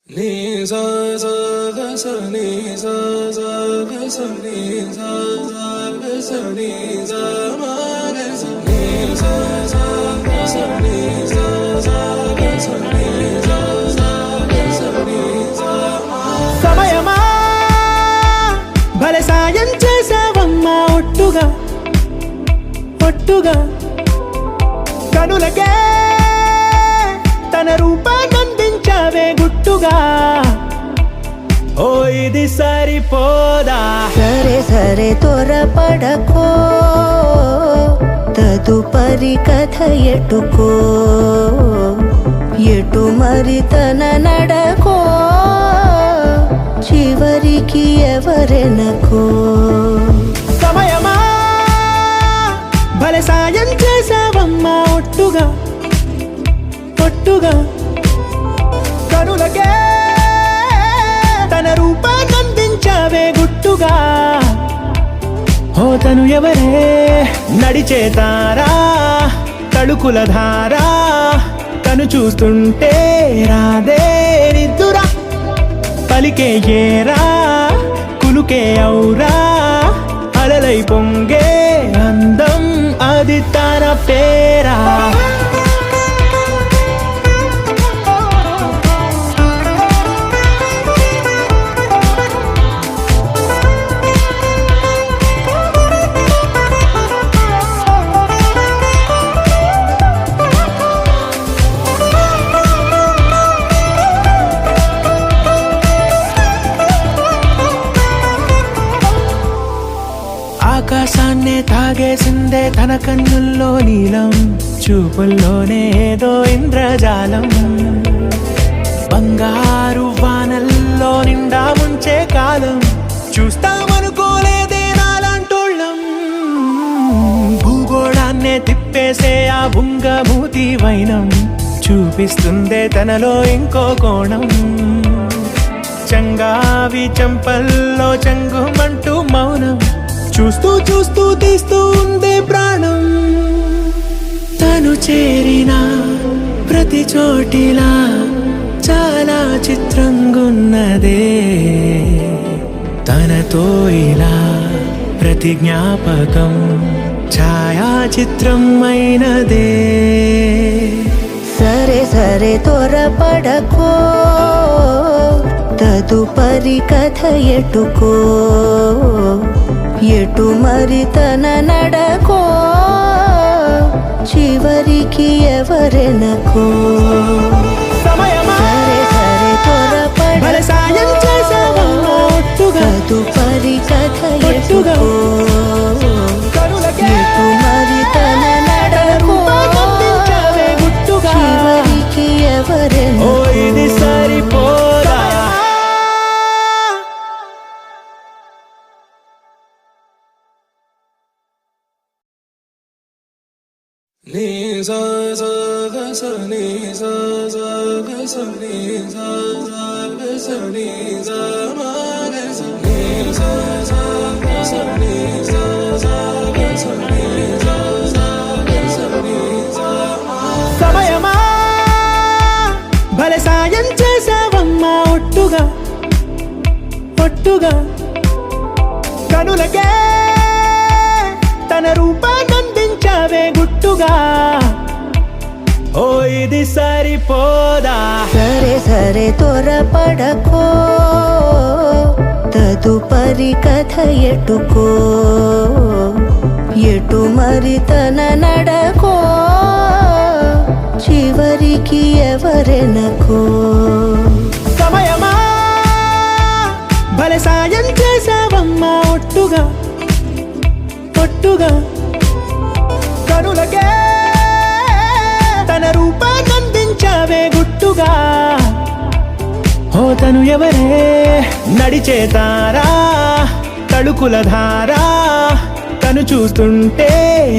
Ni sa sa ga sa ni sa sa ga sa ni sa sa ga sa ni sa ma ga sa ni sa sa ga sa ni sa sa ga sa ni sa sa ga sa ni sa ma సమయమా భలే సాయం చేసావమ్మా ఒట్టుగా ఒట్టుగా కనులకే తన రూపాన్నందించావే గుట్టుగా ఓ ఇది సరిపోదా సరే సరే త్వరపడకో తదుపరి కథ ఎటుకో ఎటు మరి తన నడకో చివరికి ఎవరెనకో సమయమా భలే సాయం చేసావమ్మా ఒట్టుగా ఒట్టుగా కనులకే తన రూపాన్నందించావే గుట్టుగా ఓ తను ఎవరే నడిచే తారా తళుకుల ధారా తను చూస్తుంటే రాదే నిద్దురా పలికే ఏరా కులుకే ఔరా అలలై పొంగే అందం అది తన పేరా ఆకాశాన్నే తాగేసిందే తన కన్నుల్లో నీలం చూపుల్లోనే ఏదో ఇంద్రజాలం బంగారు వానల్లో నిండా ముంచే కాలం చూస్తామనుకోలేదే నాలాంటోళ్ళం భూగోళాన్నే తిప్పేసే ఆ బుంగమూతి వైనం చూపిస్తుందే తనలో ఇంకో కోణం చంగావి చంపల్లో చంగుమంటూ మౌనం చూస్తూ చూస్తూ తీస్తూ ఉందే ప్రాణం తను చేరిన ప్రతి చోటిలా చాలా చిత్రంగున్నదే తనతో ఇలా ప్రతి జ్ఞాపకం ఛాయాచిత్రం అయినదే సరే సరే త్వరపడకో తదుపరి కథ ఎటుకో ఎటు మరి తన నడకో చివరికి ఎవరెనకో సమయమా సరే సరే భలే సాయం చేసావమ్మా ఒట్టుగా తదుపరి కథ ఒట్టుగా ఎటుకో కనులకే ఎటు మరి తన నడకో రూపాన్నందించావే గుట్టుగా చివరికి ఓ ఎవరెనకో ఇది సరిపోదా ni sa sa ga sa ni sa sa ga sa ni sa sa ga sa ni sa ma ga sa ni sa sa ga sa ni sa sa ga sa ni sa sa ga sa ni sa ma సమయమా భలే సాయం చేసావమ్మా ఒట్టుగా ఒట్టుగా కనులకే తన రూపాన్నందించావే గుట్టుగా ఓ ఇది సరిపోదా సరే సరే త్వరపడకో తదుపరి కథ ఎటుకో ఎటు మరి తన నడకో చివరికి ఎవరెనకో సమయమా భలే సాయం చేసావమ్మా ఒట్టుగా ఒట్టుగా కనులకే తన రూపాన్నందించావే గుట్టుగా ఓ తను ఎవరే నడిచే తారా తళుకుల ధారా తను చూస్తుంటే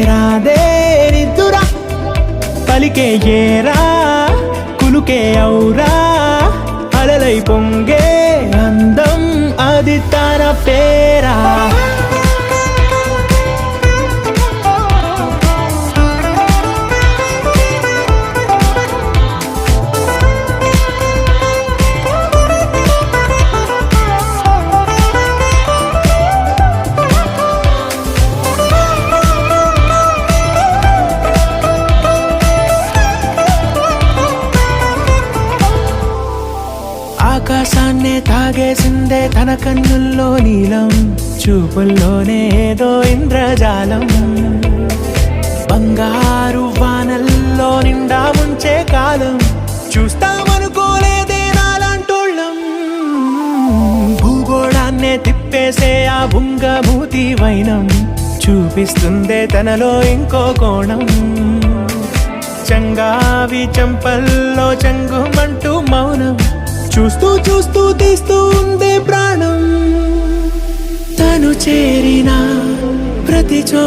రాదే నిద్దురా పలికే ఏరా కులుకే ఔరా అలలై పొంగే అందం అది తన పేరా వెలుగేసిందే తన కన్నుల్లో నీలం, చూపుల్లోనే ఏదో ఇంద్రజాలం. బంగారు వానల్లో నిండా ముంచే కాలం, చూస్తామనుకోలేదే నాలాంటోళ్ళం. భూగోళాన్నే తిప్పేసే ఆ బుంగమూతి వైనం, చూపిస్తుందే తనలో ఇంకో కోణం. చంగావి చంపల్లో చంగుమంటూ మౌనం, చూస్తూ చూస్తూ తీస్తూ ఉందే ప్రాణం. తను చేరిన ప్రతి చో